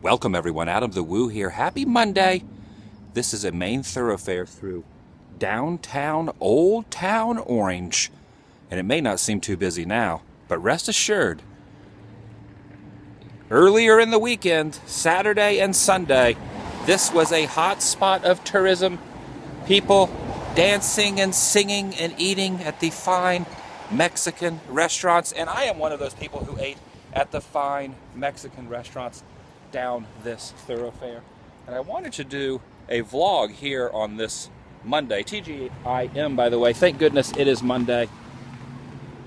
Welcome everyone, AdamTheWoo here. Happy Monday. This is a main thoroughfare through downtown Old Town Orange. And it may not seem too busy now, but rest assured, earlier in the weekend, Saturday and Sunday, this was a hot spot of tourism. People dancing and singing and eating at the fine Mexican restaurants. And I am one of those people who ate at the fine Mexican restaurants down this thoroughfare. And I wanted to do a vlog here on this Monday. TGIM, by the way. Thank goodness it is Monday,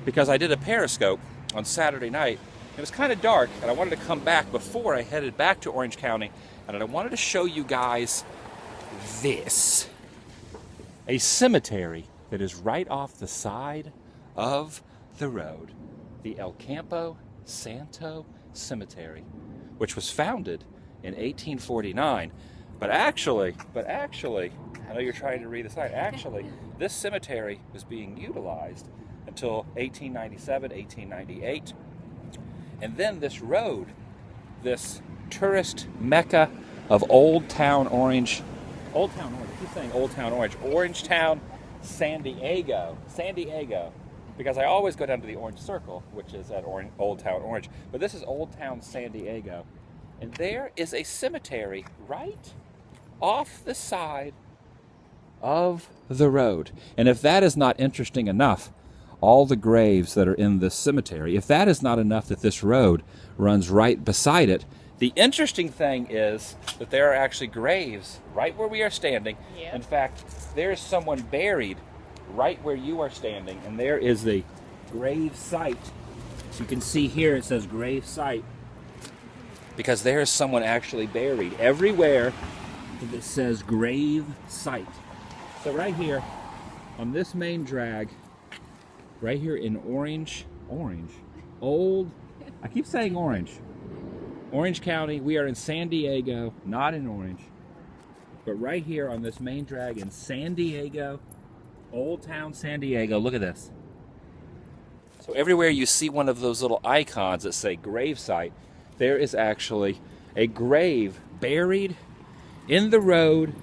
because I did a Periscope on Saturday night. It was kind of dark, and I wanted to come back before I headed back to Orange County, and I wanted to show you guys this. A cemetery that is right off the side of the road. The El Campo Santo Cemetery, which was founded in 1849. But actually, I know you're trying to read the sign. Actually, this cemetery was being utilized until 1897, 1898. And then this road, this tourist mecca of Old Town Orange, I keep saying Old Town Orange, Orangetown, San Diego, because I always go down to the Orange Circle, which is at Old Town Orange, but this is Old Town San Diego. And there is a cemetery right off the side of the road. And if that is not interesting enough, all the graves that are in this cemetery, if that is not enough that this road runs right beside it, the interesting thing is that there are actually graves right where we are standing. Yep. In fact, there is someone buried right where you are standing, and there is the grave site. So you can see here it says grave site, because there is someone actually buried everywhere that says grave site. So right here on this main drag, right here in Orange, I keep saying Orange County. We are in San Diego, not in Orange, but right here on this main drag in San Diego, Old Town San Diego. Look at this. So everywhere you see one of those little icons that say gravesite, there is actually a grave buried in the road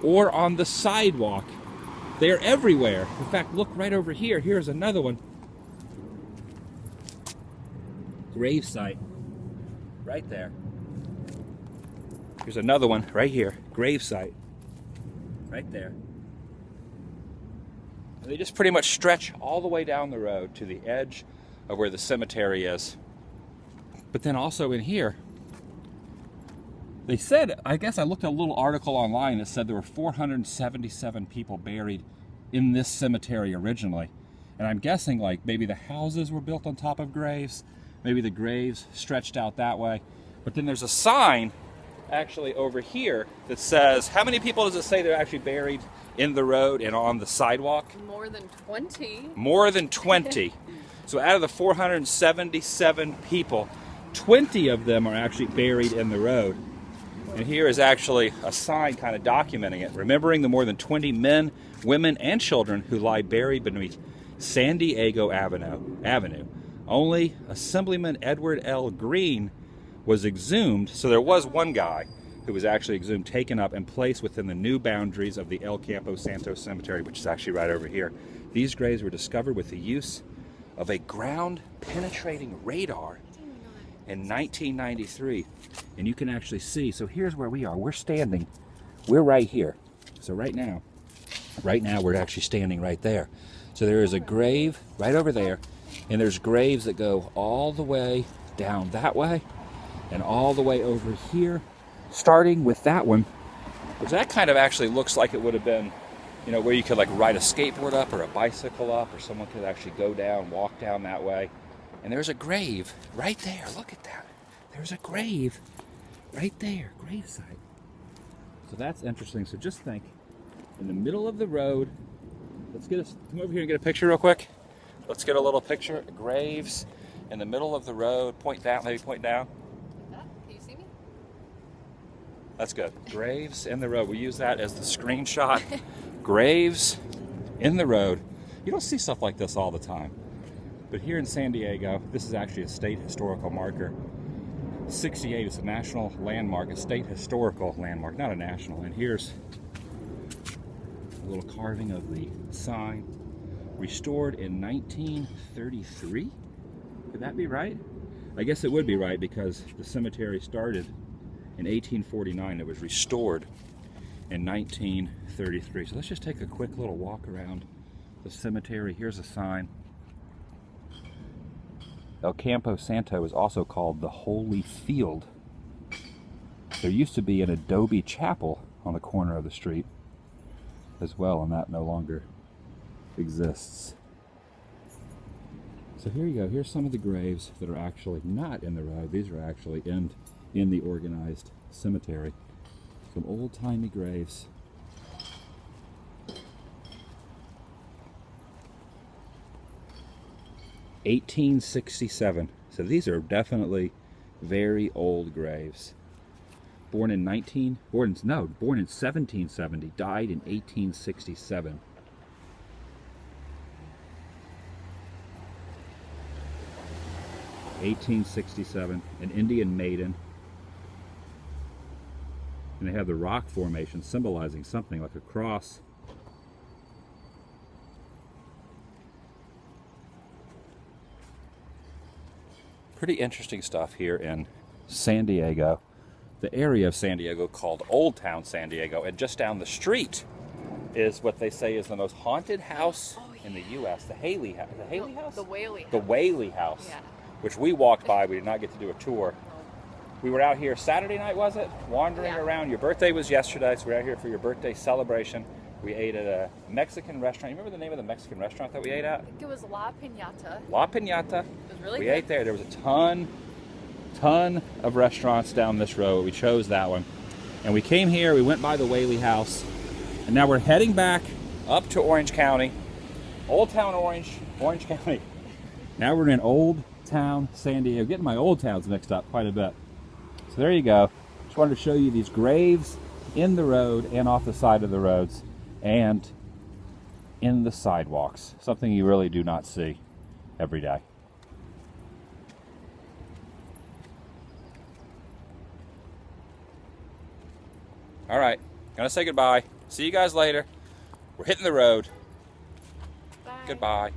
or on the sidewalk. They're everywhere. In fact, look right over here. Here's another one. Gravesite. Right there. Here's another one right here. Gravesite. Right there. They just pretty much stretch all the way down the road to the edge of where the cemetery is. But then also in here, they said, I guess I looked at a little article online that said there were 477 people buried in this cemetery originally. And I'm guessing like maybe the houses were built on top of graves, maybe the graves stretched out that way. But then there's a sign actually over here that says, how many people does it say they're actually buried in the road and on the sidewalk? More than 20. More than 20. So out of the 477 people, 20 of them are actually buried in the road. And here is actually a sign kind of documenting it, remembering the more than 20 men, women, and children who lie buried beneath San Diego Avenue. Only Assemblyman Edward L. Green was exhumed, so there was one guy who was actually exhumed, taken up, and placed within the new boundaries of the El Campo Santo Cemetery, which is actually right over here. These graves were discovered with the use of a ground-penetrating radar in 1993. And you can actually see, so here's where we are. We're standing. We're right here. So right now we're actually standing right there. So there is a grave right over there, and there's graves that go all the way down that way and all the way over here, starting with that one, which that kind of actually looks like it would have been, you know, where you could like ride a skateboard up or a bicycle up, or someone could actually go down, walk down that way. And there's a grave right there. Look at that. There's a grave right there, gravesite. So that's interesting. So just think, in the middle of the road, come over here and get a picture real quick. Let's get a little picture. Graves in the middle of the road. Point down, maybe point down. Can you see me? That's good. Graves in the road. We use that as the screenshot. Graves in the road. You don't see stuff like this all the time. But here in San Diego, this is actually a state historical marker. 68 is a national landmark, a state historical landmark, not a national. And here's a little carving of the sign. Restored in 1933? Could that be right? I guess it would be right because the cemetery started in 1849. It was restored in 1933. So let's just take a quick little walk around the cemetery. Here's a sign. El Campo Santo is also called the Holy Field. There used to be an adobe chapel on the corner of the street as well, and that no longer exists. So here you go. Here's some of the graves that are actually not in the road. These are actually in the organized cemetery. Some old-timey graves. (1867). So these are definitely very old graves. Born in 1770, died in 1867. (1867), an Indian maiden. And they have the rock formation symbolizing something like a cross. Pretty interesting stuff here in San Diego. The area of San Diego called Old Town San Diego, and just down the street is what they say is the most haunted house in the U.S. The Haley House. The Haley House? The Whaley House. The Whaley House, Yeah. which we walked by. We did not get to do a tour. We were out here Saturday night, was it? Wandering around. Your birthday was yesterday, so we were out here for your birthday celebration. We ate at a Mexican restaurant. You remember the name of the Mexican restaurant that we ate at? I think it was La Piñata. La Piñata. It was really We good. ate there. There was a ton of restaurants down this road. We chose that one. And we came here, we went by the Whaley House, and now we're heading back up to Orange County. Old Town Orange County. Now we're in Old Town San Diego. Getting my old towns mixed up quite a bit. So there you go. Just wanted to show you these graves in the road and off the side of the roads and in the sidewalks. Something you really do not see every day. All right, gonna say goodbye. See you guys later. We're hitting the road. Bye. Goodbye.